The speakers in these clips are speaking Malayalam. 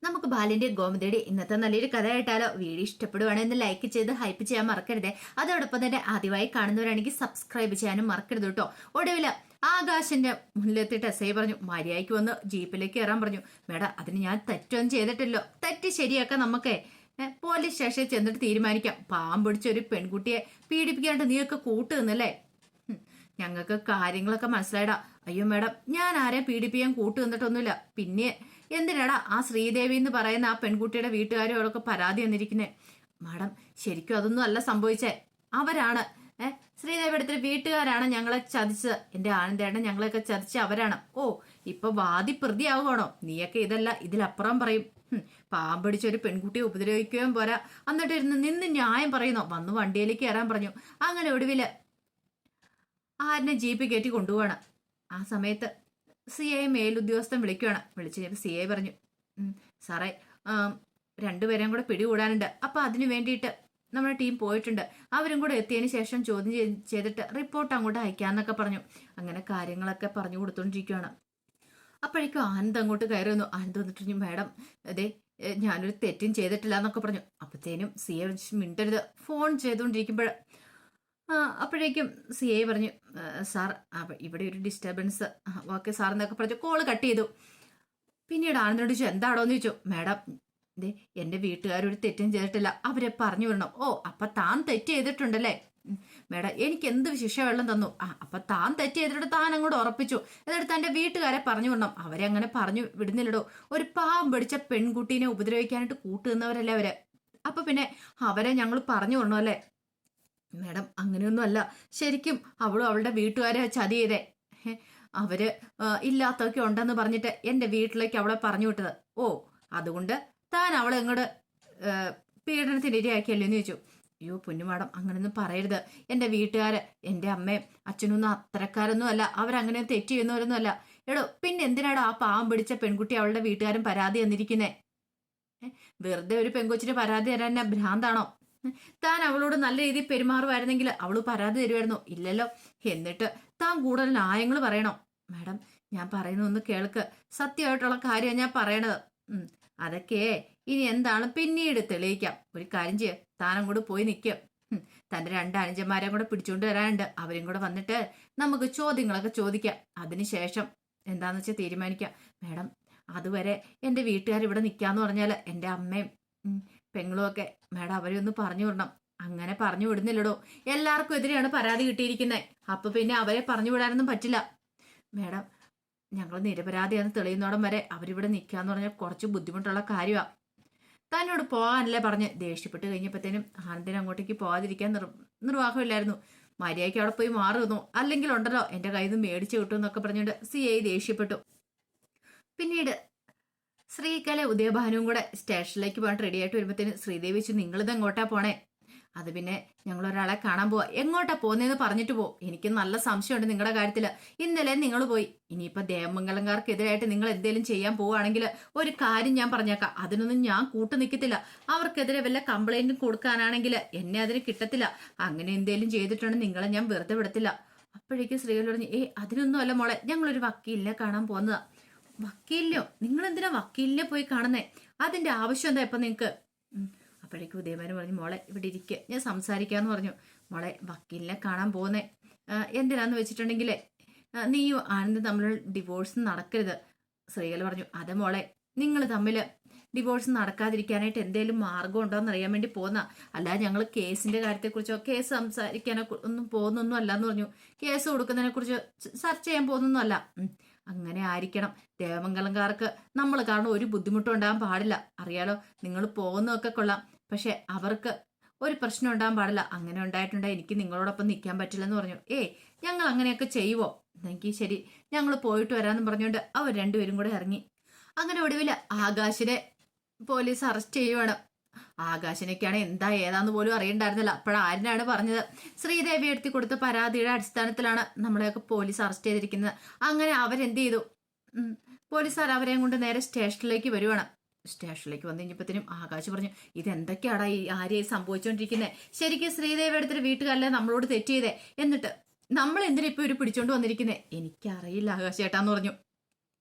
നമുക്ക് ബാലിന്റെ ഗോമതിയുടെ ഇന്നത്തെ നല്ലൊരു കഥ കേട്ടാലോ? വീഡിയോ ഇഷ്ടപ്പെടുവാണെങ്കിൽ ലൈക്ക് ചെയ്ത് ഹൈപ്പ് ചെയ്യാൻ മറക്കരുത്. അതോടൊപ്പം തന്നെ ആദ്യമായി കാണുന്നവരാണെങ്കിൽ സബ്സ്ക്രൈബ് ചെയ്യാനും മറക്കരുത് കേട്ടോ. ഒടുവില് ആകാശന്റെ മുന്നിലെത്തിയിട്ട് എസ് ഐ പറഞ്ഞു, മര്യാദയ്ക്ക് വന്ന് ജീപ്പിലേക്ക് കയറാൻ പറഞ്ഞു. മേഡം, അതിന് ഞാൻ തെറ്റൊന്നും ചെയ്തിട്ടില്ലോ. തെറ്റ് ശരിയാക്കാൻ നമുക്ക് പോലീസ് സ്റ്റേഷനിൽ ചെന്നിട്ട് തീരുമാനിക്കാം. പാമ്പ് ഒരു പെൺകുട്ടിയെ പീഡിപ്പിക്കാണ്ട് നീയൊക്കെ കൂട്ടുന്നല്ലേ? ഞങ്ങൾക്ക് കാര്യങ്ങളൊക്കെ മനസ്സിലായിടാ. അയ്യോ മേഡം, ഞാൻ ആരെയും പീഡിപ്പിക്കാൻ കൂട്ടു നിന്നിട്ടൊന്നുമില്ല. പിന്നെ എന്തിനാടാ ആ ശ്രീദേവി എന്ന് പറയുന്ന ആ പെൺകുട്ടിയുടെ വീട്ടുകാരോടൊക്കെ പരാതി വന്നിരിക്കുന്നേ? മാഡം, ശരിക്കും അതൊന്നും അല്ല സംഭവിച്ചേ. അവരാണ് ശ്രീദേവി എടുത്തിട്ട് വീട്ടുകാരാണ് ഞങ്ങളെ ചതിച്ചത്. എന്റെ ആനന്ദേട്ടൻ ഞങ്ങളെയൊക്കെ ചതിച്ച് അവരാണ്. ഓ, ഇപ്പൊ വാദി പ്രതിയാവുകയാണോ? നീയൊക്കെ ഇതല്ല ഇതിലപ്പുറം പറയും. പാമ്പടിച്ചൊരു പെൺകുട്ടിയെ ഉപദ്രവിക്കുകയും പോരാ, എന്നിട്ട് നിന്ന് ന്യായം പറയുന്നോ? വന്ന് വണ്ടിയിലേക്ക് കയറാൻ പറഞ്ഞു. അങ്ങനെ ഒടുവില് ആരിനെ ജീപ്പ് കയറ്റി കൊണ്ടുപോവാണ്. ആ സമയത്ത് സി ഐ മേലുദ്യോഗസ്ഥൻ വിളിക്കുകയാണ്. വിളിച്ചു കഴിഞ്ഞപ്പോൾ സി ഐ പറഞ്ഞു, സാറേ, രണ്ടുപേരെയും കൂടെ പിടികൂടാനുണ്ട്. അപ്പൊ അതിനു വേണ്ടിയിട്ട് നമ്മുടെ ടീം പോയിട്ടുണ്ട്. അവരും കൂടെ എത്തിയതിന് ശേഷം ചോദ്യം ചെയ്തിട്ട് റിപ്പോർട്ട് അങ്ങോട്ട് അയക്കാന്നൊക്കെ പറഞ്ഞു. അങ്ങനെ കാര്യങ്ങളൊക്കെ പറഞ്ഞു കൊടുത്തോണ്ടിരിക്കുകയാണ്. അപ്പോഴേക്കും ആനന്ദ് അങ്ങോട്ട് കയറി വന്നു. ആനന്ദ് വന്നിട്ട്, മാഡം, അതെ, ഞാനൊരു തെറ്റും ചെയ്തിട്ടില്ല എന്നൊക്കെ പറഞ്ഞു. അപ്പത്തേനും സി ഐ മിണ്ടരുത്, ഫോൺ ചെയ്തുകൊണ്ടിരിക്കുമ്പോൾ അപ്പോഴേക്കും സി ഐ പറഞ്ഞു, സാർ ഇവിടെ ഒരു ഡിസ്റ്റർബൻസ്. ഓക്കെ സാർ എന്നൊക്കെ പറഞ്ഞു കോള് കട്ട് ചെയ്തു. പിന്നീട് ആനന്ദോട് ചോദിച്ചു, എന്താണോന്ന് ചോദിച്ചു. മാഡം, ഇതേ എന്റെ വീട്ടുകാരൊരു തെറ്റും ചെയ്തിട്ടില്ല, അവരെ പറഞ്ഞു വിടണം. ഓ, അപ്പൊ താൻ തെറ്റ് ചെയ്തിട്ടുണ്ടല്ലേ? മേഡം, എനിക്ക് എന്ത് ശിക്ഷ വെള്ളം തന്നു? അപ്പൊ താൻ തെറ്റ് ചെയ്തിട്ട് താൻ അങ്ങോട്ട് ഉറപ്പിച്ചു. എന്നിട്ട് തന്റെ വീട്ടുകാരെ പറഞ്ഞു വിടണം. അവരെ അങ്ങനെ പറഞ്ഞു വിടുന്നില്ലടോ. ഒരു പാവം പിടിച്ച പെൺകുട്ടീനെ ഉപദ്രവിക്കാനായിട്ട് കൂട്ടുന്നവരല്ലേ അവര്. അപ്പൊ പിന്നെ അവരെ ഞങ്ങൾ പറഞ്ഞു വിടണം അല്ലേ? മാഡം, അങ്ങനെയൊന്നും അല്ല. ശരിക്കും അവളും അവളുടെ വീട്ടുകാരെ ചതി ചെയ്തേ. അവര് ഇല്ലാത്തൊക്കെ ഉണ്ടെന്ന് പറഞ്ഞിട്ട് എന്റെ വീട്ടിലേക്ക് അവളെ പറഞ്ഞു വിട്ടത്. ഓ, അതുകൊണ്ട് താൻ അവളെ ഇങ്ങോട്ട് പീഡനത്തിന് ഇരയാക്കിയല്ലോ എന്ന് ചോദിച്ചു. അയ്യോ പൊന്നു മാഡം, അങ്ങനെയൊന്നും പറയരുത്. എന്റെ വീട്ടുകാര്, എന്റെ അമ്മയും അച്ഛനൊന്നും അത്തരക്കാരൊന്നും അല്ല. അവരങ്ങനെ തെറ്റ് ചെയ്യുന്നവരൊന്നും അല്ല. എടോ, പിന്നെ എന്തിനാടോ ആ പാവം പിടിച്ച പെൺകുട്ടി അവളുടെ വീട്ടുകാരും പരാതി തന്നിരിക്കുന്നേ? വെറുതെ ഒരു പെൺകൊച്ചിന് പരാതി തരാൻ ഭ്രാന്താണോ? താൻ അവളോട് നല്ല രീതിയിൽ പെരുമാറുമായിരുന്നെങ്കിൽ അവള് പരാതി തരുമായിരുന്നു. ഇല്ലല്ലോ. എന്നിട്ട് താൻ കൂടുതൽ ന്യായങ്ങൾ പറയണോ? മാഡം, ഞാൻ പറയുന്ന ഒന്ന് കേൾക്ക്. സത്യമായിട്ടുള്ള കാര്യമാണ് ഞാൻ പറയണത്. അതൊക്കെ ഇനി എന്താണ് പിന്നീട് തെളിയിക്കാം. ഒരു കാര്യം ചെയ്യ, താനും കൂടെ പോയി നിൽക്കും. തന്റെ രണ്ട് അനുജന്മാരെയും കൂടെ പിടിച്ചുകൊണ്ട് വരാനുണ്ട്. അവരും കൂടെ വന്നിട്ട് നമുക്ക് ചോദ്യങ്ങളൊക്കെ ചോദിക്കാം. അതിനുശേഷം എന്താന്ന് വെച്ചാൽ തീരുമാനിക്കാം. മാഡം, അതുവരെ എന്റെ വീട്ടുകാർ ഇവിടെ നിൽക്കാന്ന് പറഞ്ഞാല് എന്റെ അമ്മയും പെങ്ങളും ഒക്കെ, മാഡം, അവരെ ഒന്ന് പറഞ്ഞു വിടണം. അങ്ങനെ പറഞ്ഞു വിടുന്നില്ലടോ. എല്ലാവർക്കും എതിരെയാണ് പരാതി കിട്ടിയിരിക്കുന്നത്. അപ്പൊ പിന്നെ അവരെ പറഞ്ഞു വിടാനൊന്നും പറ്റില്ല. മാഡം, ഞങ്ങൾ നിരപരാധിയാന്ന് തെളിയുന്നോടം വരെ അവരിവിടെ നിൽക്കാന്ന് പറഞ്ഞാൽ കുറച്ച് ബുദ്ധിമുട്ടുള്ള കാര്യമാണ്. തന്നോട് പോകാനല്ലേ പറഞ്ഞ് ദേഷ്യപ്പെട്ട് കഴിഞ്ഞപ്പോഴത്തേനും ആനന്ദിന് അങ്ങോട്ടേക്ക് പോകാതിരിക്കാൻ നിർവാഹമില്ലായിരുന്നു. മര്യാദയ്ക്ക് അവിടെ പോയി മാറുന്നു, അല്ലെങ്കിൽ ഉണ്ടല്ലോ എന്റെ കയ്യിൽ നിന്ന് മേടിച്ചു കിട്ടും എന്നൊക്കെ പറഞ്ഞുകൊണ്ട് സി ഐ ദേഷ്യപ്പെട്ടു. പിന്നീട് ശ്രീകല ഉദയഭാനുവും കൂടെ സ്റ്റേഷനിലേക്ക് പോകാൻ റെഡി ആയിട്ട് വരുമ്പോഴത്തേനും ശ്രീദേവി വെച്ച്, നിങ്ങളിത് എങ്ങോട്ടാ പോണേ? അത് പിന്നെ ഞങ്ങൾ ഒരാളെ കാണാൻ പോവാ. എങ്ങോട്ടാ പോന്നേന്ന് പറഞ്ഞിട്ട് പോ. എനിക്ക് നല്ല സംശയമുണ്ട് നിങ്ങളുടെ കാര്യത്തില്. ഇന്നലെ നിങ്ങൾ പോയി. ഇനിയിപ്പൊ ദേവമംഗലംകാർക്കെതിരായിട്ട് നിങ്ങൾ എന്തെങ്കിലും ചെയ്യാൻ പോവുകയാണെങ്കിൽ ഒരു കാര്യം ഞാൻ പറഞ്ഞേക്കാം, അതിനൊന്നും ഞാൻ കൂട്ടു നിൽക്കത്തില്ല. അവർക്കെതിരെ വല്ല കംപ്ലൈന്റും കൊടുക്കാനാണെങ്കിൽ എന്നെ അതിന് കിട്ടത്തില്ല. അങ്ങനെ എന്തെങ്കിലും ചെയ്തിട്ടുണ്ടെങ്കിൽ നിങ്ങളെ ഞാൻ വെറുതെ വിടത്തില്ല. അപ്പോഴേക്കും ശ്രീകല പറഞ്ഞു, അതിനൊന്നും അല്ല മോളെ, ഞങ്ങളൊരു വക്കീലിനെ കാണാൻ പോകുന്നതാ. വക്കീലിനോ? നിങ്ങൾ എന്തിനാ വക്കീലിനെ പോയി കാണുന്നേ? അതിന്റെ ആവശ്യം എന്താ ഇപ്പൊ നിങ്ങക്ക്? അപ്പോഴേക്കും ഉദയമാര് പറഞ്ഞു, മോളെ ഇവിടെ ഇരിക്കുക, ഞാൻ സംസാരിക്കാന്ന് പറഞ്ഞു. മോളെ, വക്കീലിനെ കാണാൻ പോകുന്നേ എന്തിനാന്ന് വെച്ചിട്ടുണ്ടെങ്കിലേ നീയും ആനന്ദ് തമ്മിൽ ഡിവോഴ്സ് നടക്കരുത്. ശ്രീകല പറഞ്ഞു, അതെ മോളെ, നിങ്ങൾ തമ്മിൽ ഡിവോഴ്സ് നടക്കാതിരിക്കാനായിട്ട് എന്തെങ്കിലും മാർഗം ഉണ്ടോന്ന് അറിയാൻ വേണ്ടി പോന്ന, അല്ലാതെ ഞങ്ങൾ കേസിന്റെ കാര്യത്തെക്കുറിച്ചോ കേസ് സംസാരിക്കാനോ ഒന്നും പോകുന്നൊന്നും അല്ലാന്ന് പറഞ്ഞു. കേസ് കൊടുക്കുന്നതിനെ കുറിച്ച് ചർച്ച ചെയ്യാൻ പോകുന്നൊന്നും അല്ല. അങ്ങനെ ആയിരിക്കണം. ദേവമംഗലംകാർക്ക് നമ്മൾ കാരണം ഒരു ബുദ്ധിമുട്ടും ഉണ്ടാകാൻ പാടില്ല. അറിയാലോ, നിങ്ങൾ പോകുന്നതൊക്കെ കൊള്ളാം, പക്ഷെ അവർക്ക് ഒരു പ്രശ്നം ഉണ്ടാകാൻ പാടില്ല. അങ്ങനെ ഉണ്ടായിട്ടുണ്ടെങ്കിൽ എനിക്ക് നിങ്ങളോടൊപ്പം നിൽക്കാൻ പറ്റില്ലെന്ന് പറഞ്ഞു. ഞങ്ങൾ അങ്ങനെയൊക്കെ ചെയ്യുവോ? എനിക്ക് ശരി, ഞങ്ങൾ പോയിട്ട് വരാമെന്ന് പറഞ്ഞുകൊണ്ട് അവർ രണ്ടുപേരും കൂടെ ഇറങ്ങി. അങ്ങനെ ഒടുവിൽ ആകാശിനെ പോലീസ് അറസ്റ്റ് ചെയ്യുവാണ്. ആകാശിനൊക്കെയാണ് എന്താ ഏതാന്ന് പോലും അറിയണ്ടായിരുന്നില്ല. അപ്പോഴാരനാണ് പറഞ്ഞത്, ശ്രീദേവി എടുത്തി കൊടുത്ത പരാതിയുടെ അടിസ്ഥാനത്തിലാണ് നമ്മളെയൊക്കെ പോലീസ് അറസ്റ്റ് ചെയ്തിരിക്കുന്നത്. അങ്ങനെ അവരെന്ത് ചെയ്തു? പോലീസുകാർ അവരെയും കൊണ്ട് നേരെ സ്റ്റേഷനിലേക്ക് വരുവാണ്. സ്റ്റേഷനിലേക്ക് വന്നു കഴിഞ്ഞപ്പോഴത്തേനും ആകാശ് പറഞ്ഞു, ഇതെന്തൊക്കെയാടാ ഈ ആരെയും സംഭവിച്ചുകൊണ്ടിരിക്കുന്നത്? ശരിക്കും ശ്രീദേവി എടുത്തിട്ട് വീട്ടുകാരല്ലേ നമ്മളോട് തെറ്റ് ചെയ്തേ, എന്നിട്ട് നമ്മൾ എന്തിനാ ഇപ്പൊ ഒരു പിടിച്ചോണ്ട് വന്നിരിക്കുന്നേ? എനിക്കറിയില്ല ആകാശ് ചേട്ടാന്ന് പറഞ്ഞു.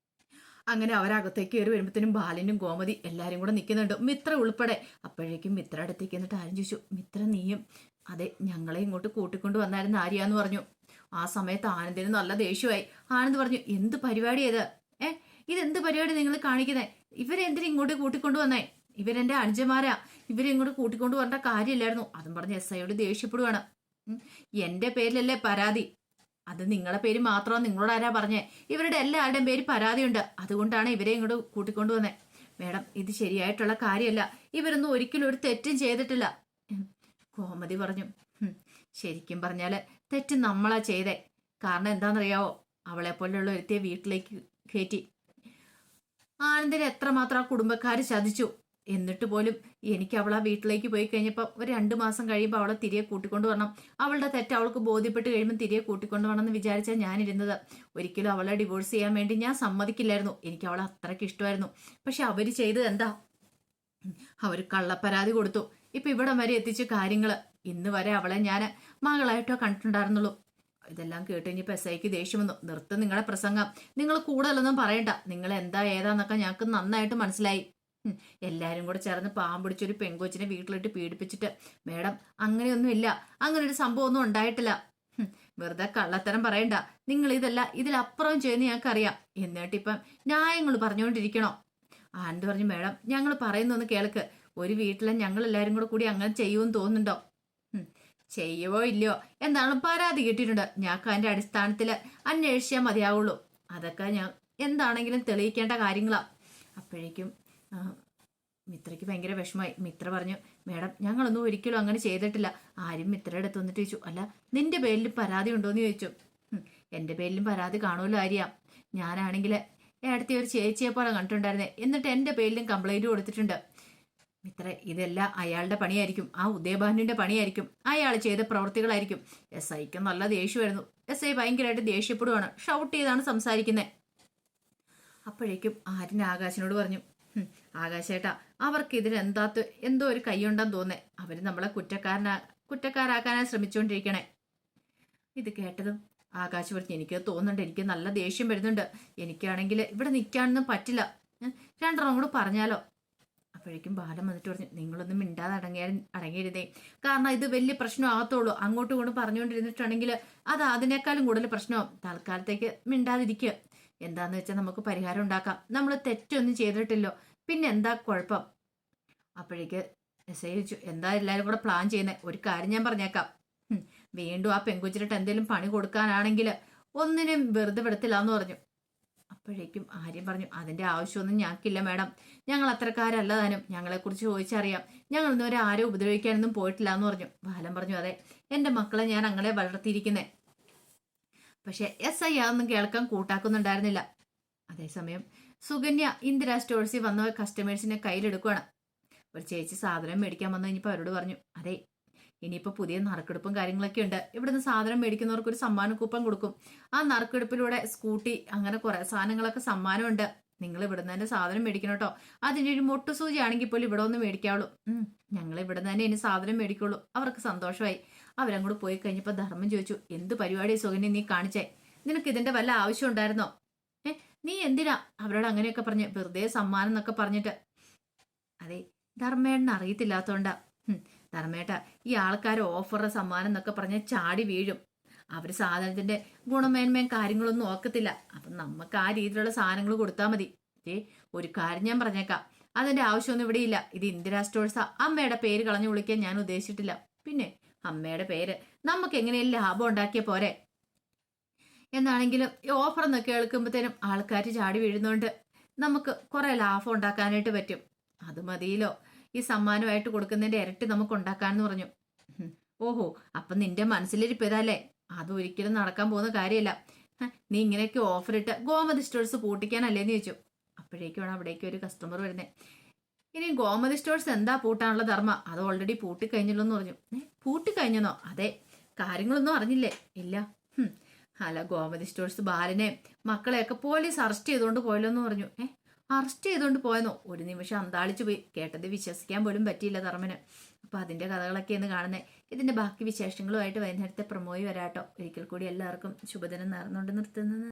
അങ്ങനെ അവരകത്തേക്ക് കയറി വരുമ്പോഴത്തേനും ബാലനും ഗോമതി എല്ലാരും കൂടെ നിൽക്കുന്നുണ്ട്, മിത്ര ഉൾപ്പെടെ. അപ്പോഴേക്കും മിത്ര അടുത്തേക്ക് എന്നിട്ട് ആരും ചോദിച്ചു, മിത്ര നീയും? അതെ, ഞങ്ങളെ ഇങ്ങോട്ട് കൂട്ടിക്കൊണ്ട് വന്നായിരുന്നു ആര്യാന്ന് പറഞ്ഞു. ആ സമയത്ത് ആനന്ദിന് നല്ല ദേഷ്യമായി. ആനന്ദ് പറഞ്ഞു, എന്ത് പരിപാടി ഇത്? ഇതെന്ത് പരിപാടി നിങ്ങൾ കാണിക്കുന്നേ? ഇവരെന്തിനും ഇങ്ങോട്ട് കൂട്ടിക്കൊണ്ടു വന്നേ? ഇവരെന്റെ അനുജന്മാരാ, ഇവരെ ഇങ്ങോട്ട് കൂട്ടിക്കൊണ്ടു വരേണ്ട കാര്യമില്ലായിരുന്നു. അതും പറഞ്ഞ് എസ് ഐയോട് ദേഷ്യപ്പെടുവാണ്. എന്റെ പേരിലല്ലേ പരാതി, അത് നിങ്ങളുടെ പേര് മാത്രമാണ്. നിങ്ങളോട് ആരാ പറഞ്ഞേ? ഇവരുടെ എല്ലാവരുടെയും പേര് പരാതിയുണ്ട്, അതുകൊണ്ടാണ് ഇവരെ ഇങ്ങോട്ട് കൂട്ടിക്കൊണ്ടുവന്നേ. മേഡം, ഇത് ശരിയായിട്ടുള്ള കാര്യമല്ല, ഇവരൊന്നും ഒരിക്കലും ഒരു തെറ്റും ചെയ്തിട്ടില്ല. ഗോമതി പറഞ്ഞു, ശരിക്കും പറഞ്ഞാല് തെറ്റ് നമ്മളാ ചെയ്തേ. കാരണം എന്താണെന്നറിയാവോ, അവളെ പോലെയുള്ള ഒരുത്തിയെ വീട്ടിലേക്ക് കയറ്റി ആനന്ദിനെ എത്രമാത്രം ആ കുടുംബക്കാർ ചതിച്ചു. എന്നിട്ട് പോലും എനിക്ക് അവൾ ആ വീട്ടിലേക്ക് പോയി കഴിഞ്ഞപ്പോൾ ഒരു 2 മാസം കഴിയുമ്പോൾ അവളെ തിരികെ കൂട്ടിക്കൊണ്ടു വരണം. അവളുടെ തെറ്റ് അവൾക്ക് ബോധ്യപ്പെട്ട് കഴിയുമ്പോൾ തിരികെ കൂട്ടിക്കൊണ്ടു വരണം എന്ന് വിചാരിച്ചാൽ ഞാനിരുന്നത്. ഒരിക്കലും അവളെ ഡിവോഴ്സ് ചെയ്യാൻ വേണ്ടി ഞാൻ സമ്മതിക്കില്ലായിരുന്നു. എനിക്ക് അവളെ അത്രയ്ക്ക് ഇഷ്ടമായിരുന്നു. പക്ഷെ അവർ ചെയ്തത് എന്താ? അവർ കള്ളപ്പരാതി കൊടുത്തു. ഇപ്പൊ ഇവിടം വരെ എത്തിച്ച കാര്യങ്ങള്. ഇന്ന് വരെ അവളെ ഞാൻ മകളായിട്ടോ കണ്ടിട്ടുണ്ടായിരുന്നുള്ളൂ. ഇതെല്ലാം കേട്ട് കഴിഞ്ഞപ്പോൾ എസ് ഐക്ക് ദേഷ്യം വന്നു. നിർത്ത് നിങ്ങളുടെ പ്രസംഗം, നിങ്ങൾ കൂടുതലൊന്നും പറയണ്ട. നിങ്ങൾ എന്താ ഏതാന്നൊക്കെ ഞങ്ങൾക്ക് നന്നായിട്ട് മനസ്സിലായി. എല്ലാരും കൂടെ ചേർന്ന് പാമ്പിടിച്ചൊരു പെങ്കൊച്ചിനെ വീട്ടിലിട്ട് പീഡിപ്പിച്ചിട്ട്. മേഡം, അങ്ങനെയൊന്നുമില്ല, അങ്ങനെ ഒരു സംഭവം ഒന്നും ഉണ്ടായിട്ടില്ല. വെറുതെ കള്ളത്തരം പറയണ്ട. നിങ്ങൾ ഇതല്ല ഇതിലപ്പുറം ചെയ്യുന്ന ഞങ്ങൾക്കറിയാം. എന്നിട്ടിപ്പം ന്യായങ്ങൾ പറഞ്ഞുകൊണ്ടിരിക്കണോ? ആനന്ദ് പറഞ്ഞു, മേഡം ഞങ്ങൾ പറയുന്നൊന്ന് കേൾക്ക്. ഒരു വീട്ടിലെ ഞങ്ങൾ എല്ലാവരും കൂടി അങ്ങനെ ചെയ്യുമെന്ന് തോന്നുന്നുണ്ടോ? ചെയ്യുവോ ഇല്ലയോ എന്താണെങ്കിലും പരാതി കിട്ടിയിട്ടുണ്ട്. ഞങ്ങൾക്ക് അതിന്റെ അടിസ്ഥാനത്തിൽ അന്വേഷിച്ചാൽ മതിയാവുള്ളൂ. അതൊക്കെ ഞാൻ എന്താണെങ്കിലും തെളിയിക്കേണ്ട കാര്യങ്ങളാ. അപ്പോഴേക്കും മിത്രയ്ക്ക് ഭയങ്കര വിഷമായി. മിത്ര പറഞ്ഞു, മേഡം ഞങ്ങളൊന്നും ഒരിക്കലും അങ്ങനെ ചെയ്തിട്ടില്ല. ആരും മിത്രയുടെ അടുത്ത് വന്നിട്ട് ചോദിച്ചു, അല്ല നിന്റെ പേരിൽ പരാതി ഉണ്ടോയെന്ന് ചോദിച്ചു. എൻ്റെ പേരിലും പരാതി കാണുമല്ലോ ആര്യ. ഞാനാണെങ്കിൽ അടുത്ത ഒരു ചേച്ചിയെ പോലെ കണ്ടിട്ടുണ്ടായിരുന്നേ, എന്നിട്ട് എൻ്റെ പേരിലും കംപ്ലൈൻറ്റ് കൊടുത്തിട്ടുണ്ട്. മിത്ര, ഇതെല്ലാം അയാളുടെ പണിയായിരിക്കും, ആ ഉദയഭാനുവിന്റെ പണിയായിരിക്കും, അയാൾ ചെയ്ത പ്രവൃത്തികളായിരിക്കും. എസ് ഐക്ക് നല്ല ദേഷ്യമായിരുന്നു. എസ് ഐ ഭയങ്കരമായിട്ട് ദേഷ്യപ്പെടുവാണ്, ഷൗട്ട് ചെയ്താണ് സംസാരിക്കുന്നത്. അപ്പോഴേക്കും ആര്യൻ ആകാശിനോട് പറഞ്ഞു, ആകാശേട്ടാ, അവർക്ക് ഇതിന് എന്തോ ഒരു കൈയുണ്ടെന്ന് തോന്നേ. അവര് നമ്മളെ കുറ്റക്കാരാക്കാനാണ് ശ്രമിച്ചുകൊണ്ടിരിക്കണേ. ഇത് കേട്ടതും ആകാശ് പറഞ്ഞു, എനിക്ക് തോന്നുന്നുണ്ട്, എനിക്ക് നല്ല ദേഷ്യം വരുന്നുണ്ട്. എനിക്കാണെങ്കിൽ ഇവിടെ നിൽക്കാനൊന്നും പറ്റില്ല. 2 എണ്ണം കൂടെ പറഞ്ഞാലോ? അപ്പോഴേക്കും ബാലൻ വന്നിട്ട് പറഞ്ഞു, നിങ്ങളൊന്നും മിണ്ടാതെ അടങ്ങിയിരുന്നേ. കാരണം ഇത് വലിയ പ്രശ്നമാകത്തുള്ളൂ. അങ്ങോട്ടും ഇങ്ങോട്ടും പറഞ്ഞുകൊണ്ടിരുന്നിട്ടുണ്ടെങ്കിൽ അത് അതിനേക്കാളും കൂടുതൽ പ്രശ്നമാവും. തൽക്കാലത്തേക്ക് മിണ്ടാതിരിക്കുക. എന്താന്ന് വെച്ചാൽ നമുക്ക് പരിഹാരം ഉണ്ടാക്കാം. നമ്മൾ തെറ്റൊന്നും ചെയ്തിട്ടില്ലോ, പിന്നെ എന്താ കുഴപ്പം? അപ്പോഴേക്ക് എസ് ഐ ചോദിച്ചു, എന്താ എല്ലാവരും കൂടെ പ്ലാൻ ചെയ്യുന്നത്? ഒരു കാര്യം ഞാൻ പറഞ്ഞേക്കാം, വീണ്ടും ആ പെൺകുച്ചിട്ട് എന്തെങ്കിലും പണി കൊടുക്കാനാണെങ്കിൽ ഒന്നിനും വെറുതെ വിടത്തില്ലാന്ന് പറഞ്ഞു. അപ്പോഴേക്കും ആര്യം പറഞ്ഞു, അതിന്റെ ആവശ്യമൊന്നും ഞങ്ങൾക്കില്ല മേഡം, ഞങ്ങൾ അത്രക്കാരല്ല താനും, ഞങ്ങളെക്കുറിച്ച് ചോദിച്ചറിയാം. ഞങ്ങൾ ഇന്നുവരെ ആരും ഉപദ്രവിക്കാനൊന്നും പോയിട്ടില്ല എന്ന് പറഞ്ഞു. ബാലൻ പറഞ്ഞു, അതെ, എൻ്റെ മക്കളെ ഞാൻ അങ്ങനെ വളർത്തിയിരിക്കുന്നേ. പക്ഷെ എസ് ഐ അതൊന്നും കേൾക്കാൻ കൂട്ടാക്കുന്നുണ്ടായിരുന്നില്ല. അതേസമയം സുകന്യ ഇന്ദിരാ സ്റ്റോഴ്സിൽ വന്ന കസ്റ്റമേഴ്സിനെ കയ്യിലെടുക്കുകയാണ്. ഒരു ചേച്ചി സാധനം മേടിക്കാൻ വന്നു കഴിഞ്ഞപ്പോൾ അവരോട് പറഞ്ഞു, അതെ, ഇനിയിപ്പോൾ പുതിയ നറുക്കെടുപ്പും കാര്യങ്ങളൊക്കെ ഉണ്ട്. ഇവിടുന്ന് സാധനം മേടിക്കുന്നവർക്ക് ഒരു സമ്മാന കൂപ്പൺ കൊടുക്കും. ആ നറുക്കെടുപ്പിലൂടെ സ്കൂട്ടി അങ്ങനെ കുറെ സാധനങ്ങളൊക്കെ സമ്മാനമുണ്ട്. നിങ്ങൾ ഇവിടുന്ന് തന്നെ സാധനം മേടിക്കണം കേട്ടോ. അതിൻ്റെ ഒരു മൊട്ടുസൂചി ആണെങ്കിൽ പോലും ഇവിടെ ഒന്ന് മേടിക്കാവുള്ളൂ. ഞങ്ങൾ ഇവിടുന്ന് തന്നെ ഇനി സാധനം മേടിക്കുള്ളൂ. അവർക്ക് സന്തോഷമായി. അവരങ്ങോട്ട് പോയി കഴിഞ്ഞപ്പോൾ ധർമ്മം ചോദിച്ചു, എന്ത് പരിപാടി സുകന്യ നീ കാണിച്ചേ? നിനക്ക് ഇതിന്റെ വല്ല ആവശ്യം ഉണ്ടായിരുന്നോ? നീ എന്തിനാ അവരോട് അങ്ങനെയൊക്കെ പറഞ്ഞ് വെറുതെ സമ്മാനം എന്നൊക്കെ പറഞ്ഞിട്ട്? അതെ, ധർമ്മേട്ടന് അറിയത്തില്ലാത്തോണ്ടാ. ധർമ്മേട്ട, ഈ ആൾക്കാർ ഓഫറുടെ സമ്മാനം എന്നൊക്കെ പറഞ്ഞ് ചാടി വീഴും. അവർ സാധനത്തിന്റെ ഗുണമേന്മയും കാര്യങ്ങളൊന്നും നോക്കത്തില്ല. അപ്പം നമുക്ക് ആ രീതിയിലുള്ള സാധനങ്ങൾ കൊടുത്താൽ മതി. ഒരു കാര്യം ഞാൻ പറഞ്ഞേക്കാം, അതിന്റെ ആവശ്യമൊന്നും ഇവിടെ ഇല്ല. ഇത് ഇന്ദിരാ സ്റ്റോഴ്സാ. അമ്മയുടെ പേര് കളഞ്ഞു വിളിക്കാൻ ഞാൻ ഉദ്ദേശിച്ചിട്ടില്ല. പിന്നെ അമ്മയുടെ പേര് നമുക്ക് എങ്ങനെയും ലാഭം ഉണ്ടാക്കിയ പോരെ. എന്നാണെങ്കിലും ഈ ഓഫർ എന്നൊക്കെ കേൾക്കുമ്പോഴത്തേനും ആൾക്കാർ ചാടി വീഴുന്നോണ്ട് നമുക്ക് കുറെ ലാഭം ഉണ്ടാക്കാനായിട്ട് പറ്റും. അത് മതിയല്ലോ, ഈ സമ്മാനമായിട്ട് കൊടുക്കുന്നതിന്റെ ഇരട്ടി നമുക്ക് ഉണ്ടാക്കാന്ന് പറഞ്ഞു. ഓഹോ, അപ്പൊ നിന്റെ മനസ്സിലിരിപ്പ് ഇതല്ലേ? അതൊരിക്കലും നടക്കാൻ പോകുന്ന കാര്യമല്ല. നീ ഇങ്ങനെയൊക്കെ ഓഫർ ഇട്ട് ഗോമതി സ്റ്റോഴ്സ് പൂട്ടിക്കാനല്ലേന്ന് ചോദിച്ചു. അപ്പോഴേക്കാണ് അവിടേക്ക് ഒരു കസ്റ്റമർ വരുന്നത്. ഇനി ഗോമതി സ്റ്റോഴ്സ് എന്താ പൂട്ടാനുള്ള ധർമ്മ? അത് ഓൾറെഡി പൂട്ടിക്കഴിഞ്ഞല്ലോ എന്ന് പറഞ്ഞു. പൂട്ടിക്കഴിഞ്ഞെന്നോ? അതെ, കാര്യങ്ങളൊന്നും അറിഞ്ഞില്ലേ? ഇല്ല. അല്ല, ഗോമതി സ്റ്റോഴ്സ് ബാലനെ മക്കളെയൊക്കെ പോലീസ് അറസ്റ്റ് ചെയ്തുകൊണ്ട് പോയല്ലോ എന്ന് പറഞ്ഞു. അറസ്റ്റ് ചെയ്തുകൊണ്ട് പോയെന്നോ? ഒരു നിമിഷം അന്താളിച്ചു പോയി. കേട്ടത് വിശ്വസിക്കാൻ പോലും പറ്റിയില്ല ധർമ്മന്. അപ്പൊ അതിന്റെ കഥകളൊക്കെയാണ് കാണുന്നത്. ഇതിന്റെ ബാക്കി വിശേഷങ്ങളുമായിട്ട് വൈകുന്നേരത്തെ പ്രമോയി വരാട്ടോ. ഒരിക്കൽ കൂടി എല്ലാവർക്കും ശുഭദിനം നേർന്നുകൊണ്ട് നിർത്തുന്നത്.